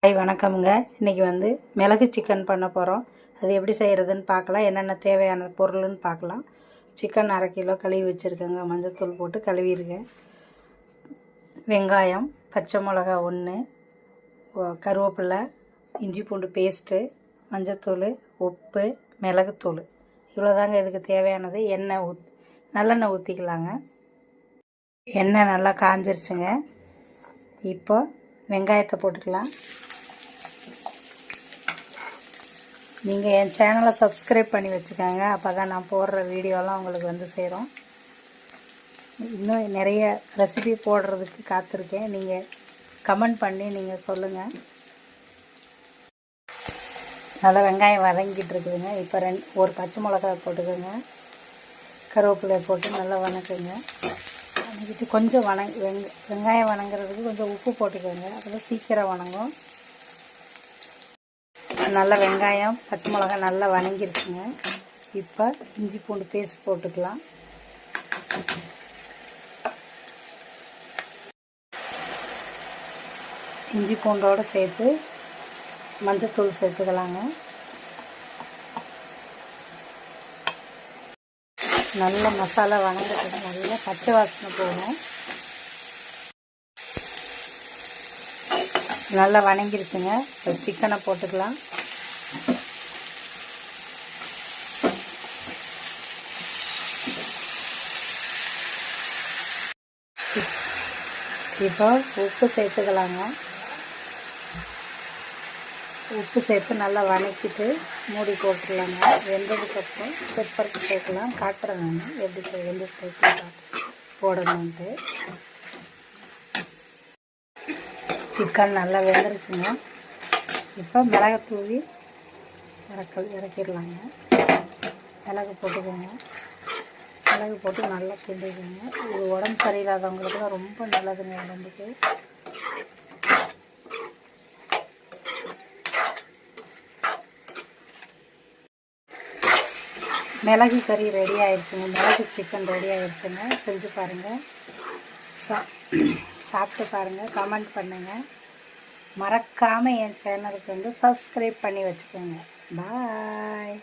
Hi வணக்கம்ங்க. இன்றைக்கி மிளகு சிக்கன் பண்ண போகிறோம். அது எப்படி செய்கிறதுன்னு பார்க்கலாம். என்னென்ன தேவையான பொருள்னு பார்க்கலாம். சிக்கன் 1/2 கிலோ கழுவி வச்சுருக்கேங்க. மஞ்சள்தூள் போட்டு கழுவிருக்கேன். வெங்காயம், பச்சை மிளகா 1, கருவேப்பிலை, இஞ்சி பூண்டு பேஸ்ட்டு, மஞ்சள்தூள், உப்பு, மிளகுத்தூள், இவ்வளோதாங்க இதுக்கு தேவையானது. நல்லெண்ணெய் ஊற்றிக்கலாங்க. எண்ணெய் நல்லா காஞ்சிருச்சுங்க. இப்போ வெங்காயத்தை போட்டுக்கலாம். நீங்கள் என் சேனலை சப்ஸ்கிரைப் பண்ணி வச்சுக்கோங்க. அப்போ தான் நான் போடுற வீடியோலாம் உங்களுக்கு சேரும். இன்னும் நிறைய ரெசிபி போடுறதுக்கு காத்திருக்கேன். நீங்கள் கமெண்ட் பண்ணி நீங்கள் சொல்லுங்கள். நல்லா வெங்காயம் வதங்கிட்டு இருக்குதுங்க. இப்போ ஒரு பச்சை மிளகாய் போட்டுக்கோங்க. கருவேப்பிலை போட்டு நல்லா வதக்குங்க. வதக்கிட்டு கொஞ்சம் வெங்காயம் வதங்குறதுக்கு கொஞ்சம் உப்பு போட்டுக்கோங்க. அப்போ சீக்கிரம் வதங்கும். நல்லா வெங்காயம் பச்சை மிளகாய் நல்லா வதங்கிருச்சுங்க. இப்போ இஞ்சி பூண்டு பேஸ்ட் போட்டுக்கலாம். இஞ்சி பூண்டோடு சேர்த்து மஞ்சள்தூள் சேர்த்துக்கலாங்க. நல்ல மசாலா வதங்கிட்டு நல்லா பச்சை வாசனை போகணும். நல்லா வதங்கிருச்சுங்க. சிக்கனை போட்டுக்கலாம். இப்போ உப்பு சேர்த்துக்கலாங்க. உப்பு சேர்த்து நல்லா வதக்கிட்டு மூடி போட்டுக்கலாங்க. வெந்ததுக்கப்புறம் பெப்பர் சேர்க்கலாம். காட்டுறேன் நான் எப்படி எந்த சைஸில் போடணுன்ட்டு. சிக்கன் நல்லா வெந்துருச்சுங்க. இப்போ மிளகு தூவி இறக்கிடலாங்க. மிளகு போட்டுக்கோங்க. மிளகு போட்டு நல்லா கிண்டிக்கோங்க. இது உடம்பு சரியில்லாதவங்களுக்குலாம் ரொம்ப நல்லதுங்க உடம்புக்கு. மிளகு கறி ரெடி ஆயிடுச்சுங்க. மிளகு சிக்கன் ரெடி ஆயிடுச்சுங்க. செஞ்சு பாருங்கள். சாப்பிட்டு பாருங்கள். கமெண்ட் பண்ணுங்கள். மறக்காமல் என் சேனலுக்கு சப்ஸ்கிரைப் பண்ணி வச்சுக்கோங்க. பாய்.